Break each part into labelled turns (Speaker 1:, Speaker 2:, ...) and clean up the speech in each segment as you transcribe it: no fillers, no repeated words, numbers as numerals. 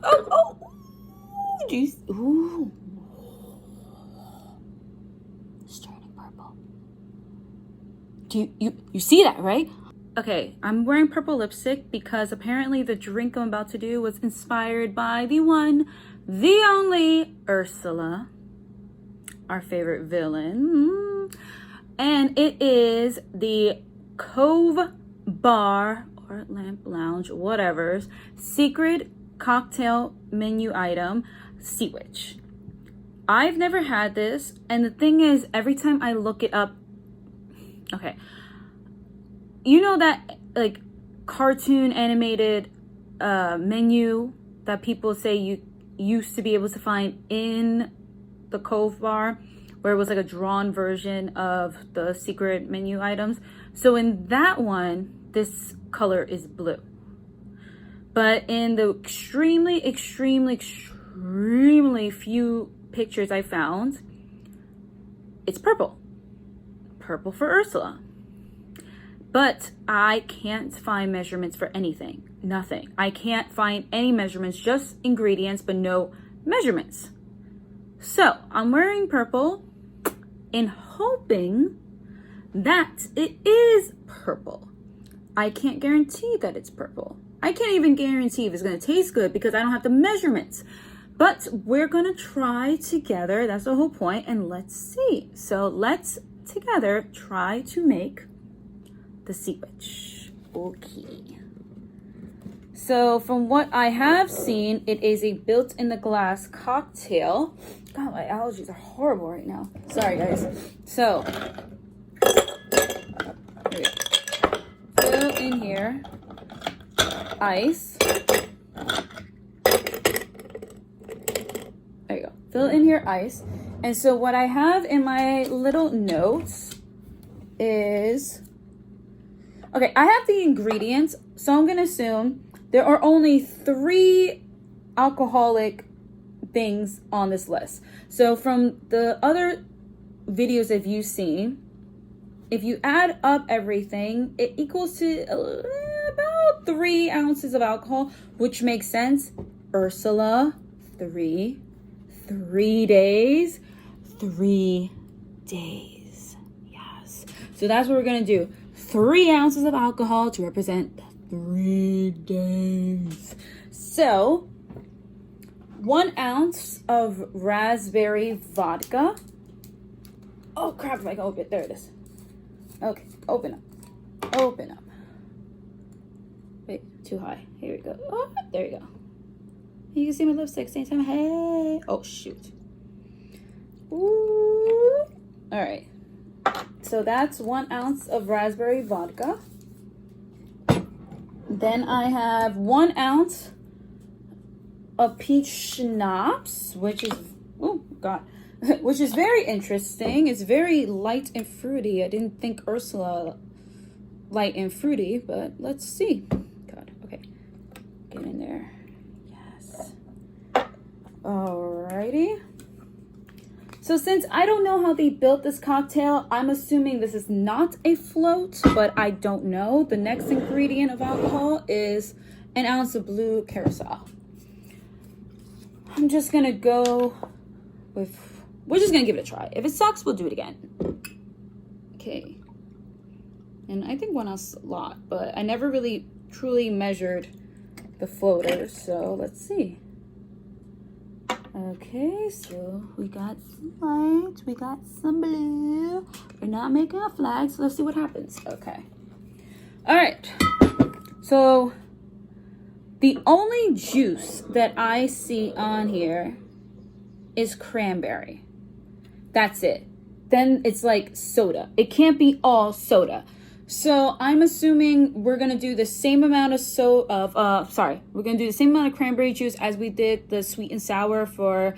Speaker 1: oh. Do you, ooh. It's turning purple. Do you see that, right? Okay, I'm wearing purple lipstick because apparently the drink I'm about to do was inspired by the one, the only Ursula, our favorite villain. And it is the Cove Bar or Lamp Lounge, whatever's secret cocktail menu item, Seawitch. I've never had this, and the thing is, every time I look it up, okay, you know that like cartoon animated menu that people say you used to be able to find in the Cove Bar, where it was like a drawn version of the secret menu items. So in that one, this color is blue. But in the extremely few pictures I found, it's purple. Purple for Ursula. But I can't find measurements for anything. Nothing. I can't find any measurements, just ingredients, but no measurements. So I'm wearing purple and hoping that it is purple. I can't guarantee that it's purple. I can't even guarantee if it's going to taste good because I don't have the measurements. But we're going to try together. That's the whole point. And let's see. So let's together try to make the Seawitch. Okay. So from what I have seen, it is a built-in-the-glass cocktail. God, my allergies are horrible right now. Sorry, guys. So, here we go. Fill in here ice. There you go. Fill in here ice. And so what I have in my little notes is... Okay, I have the ingredients, so I'm going to assume there are only 3 alcoholic things on this list. So from the other videos that you've seen, if you add up everything, it equals to about 3 ounces of alcohol, which makes sense. Ursula, 3 days, 3 days. Yes. So that's what we're going to do. 3 ounces of alcohol to represent 3 days. So 1 ounce of raspberry vodka. Oh crap, if I can open it. There it is. Okay, open up. Open up. Wait, too high. Here we go. Oh, there you go. You can see my lipstick same time. Hey. Oh, shoot. Ooh. All right. So that's 1 ounce of raspberry vodka. Then I have 1 ounce of peach schnapps, which is, oh God, which is very interesting. It's very light and fruity. I didn't think Ursula light and fruity, but let's see. God, okay, get in there. Yes. Alrighty. So since I don't know how they built this cocktail, I'm assuming this is not a float, but I don't know. The next ingredient of alcohol is 1 ounce of blue curacao. I'm just gonna go with, we're just gonna give it a try. If it sucks, we'll do it again. Okay. And I think 1 ounce is a lot, but I never really truly measured the floaters, so let's see. Okay, so we got some white, we got some blue. We're not making a flag, so let's see what happens. Okay. All right. So the only juice that I see on here is cranberry. That's it. Then it's like soda. It can't be all soda. So I'm assuming we're gonna do the same amount we're gonna do the same amount of cranberry juice as we did the sweet and sour for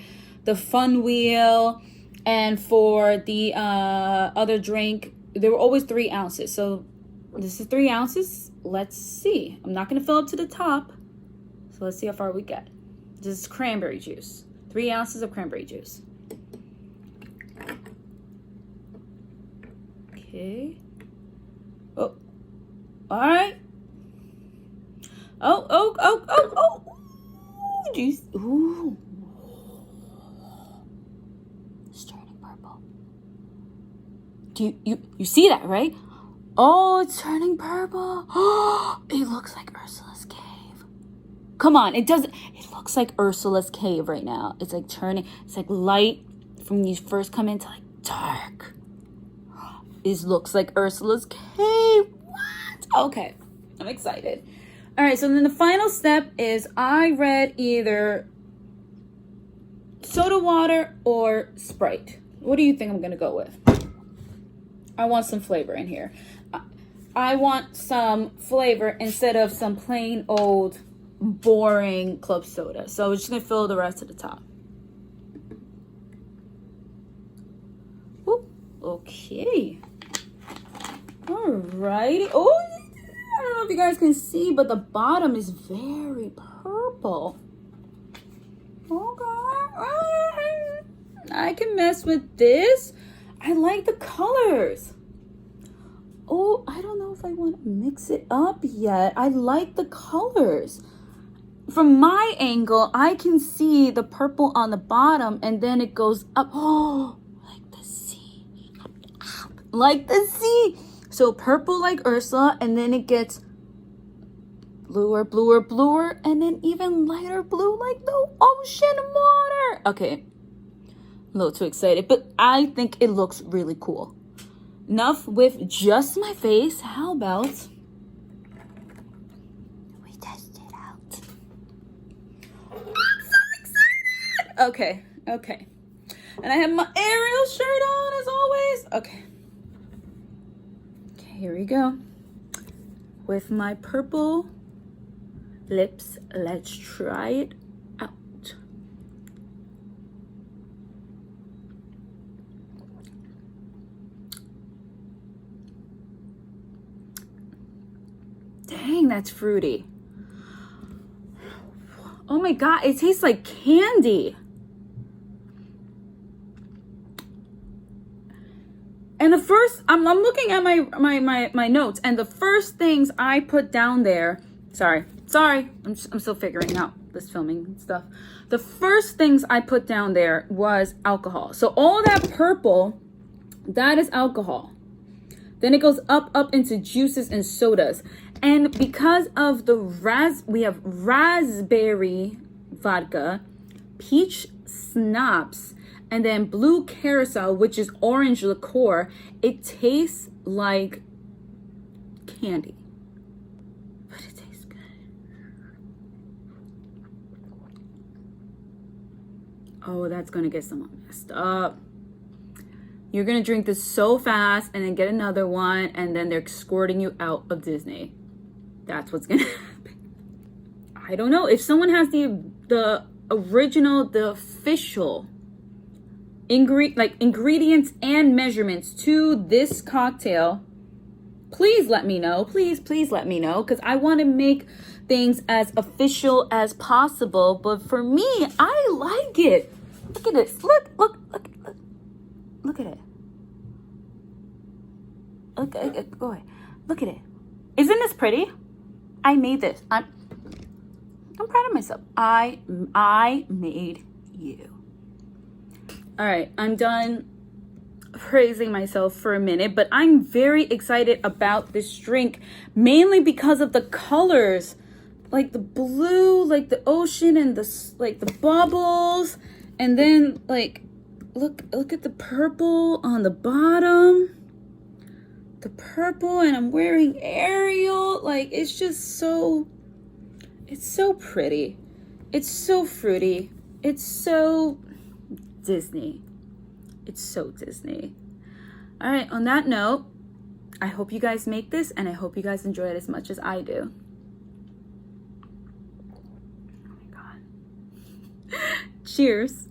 Speaker 1: the fun wheel and for the other drink. There were always 3 ounces. So this is 3 ounces. Let's see. I'm not gonna fill up to the top. So let's see how far we get. This is cranberry juice. 3 ounces of cranberry juice. Okay. Oh, all right. Oh. Ooh. It's turning purple. Do you see that, right? Oh, it's turning purple. It looks like Ursula's cave. Come on, it looks like Ursula's cave right now. It's like turning, it's like light from when you first come into like dark. It looks like Ursula's cave. What? Okay, I'm excited. All right, so then the final step is I read either soda water or Sprite. What do you think I'm gonna go with? I want some flavor in here. I want some flavor instead of some plain old boring club soda. So we're just gonna fill the rest of the top. Ooh, okay. Alrighty. Oh, I don't know if you guys can see, but the bottom is very purple. Okay. I can mess with this. I like the colors. Oh, I don't know if I want to mix it up yet. I like the colors. From my angle, I can see the purple on the bottom and then it goes up. Oh, like the sea. Like the sea. So purple like Ursula, and then it gets bluer, bluer, bluer, and then even lighter blue like the ocean water. Okay, a little too excited, but I think it looks really cool. Enough with just my face. How about we test it out? I'm so excited! Okay. And I have my Ariel shirt on as always. Okay, here we go. With my purple lips, let's try it out. Dang, that's fruity. Oh my God, it tastes like candy. And the first, I'm looking at my notes, and the first things I put down there, sorry, I'm still figuring out this filming stuff. The first things I put down there was alcohol. So all that purple, that is alcohol. Then it goes up into juices and sodas. And because of the we have raspberry vodka, peach schnapps, and then blue carousel, which is orange liqueur, it tastes like candy. But it tastes good. Oh, that's gonna get someone messed up. You're gonna drink this so fast and then get another one, and then they're escorting you out of Disney. That's what's gonna happen. I don't know. If someone has the original, the official ingredients and measurements to this cocktail, please let me know. Please let me know, because I want to make things as official as possible. But for me, I like it. Look at this. Look at it. Okay, go ahead. Look at it. Isn't this pretty? I made this. I'm proud of myself. I made you. All right, I'm done praising myself for a minute, but I'm very excited about this drink, mainly because of the colors, like the blue, like the ocean, and the bubbles, and then like look at the purple on the bottom. The purple, and I'm wearing Ariel. Like, it's just so, it's so pretty. It's so fruity. It's so Disney. It's so Disney. All right, on that note, I hope you guys make this, and I hope you guys enjoy it as much as I do. Oh my God. Cheers.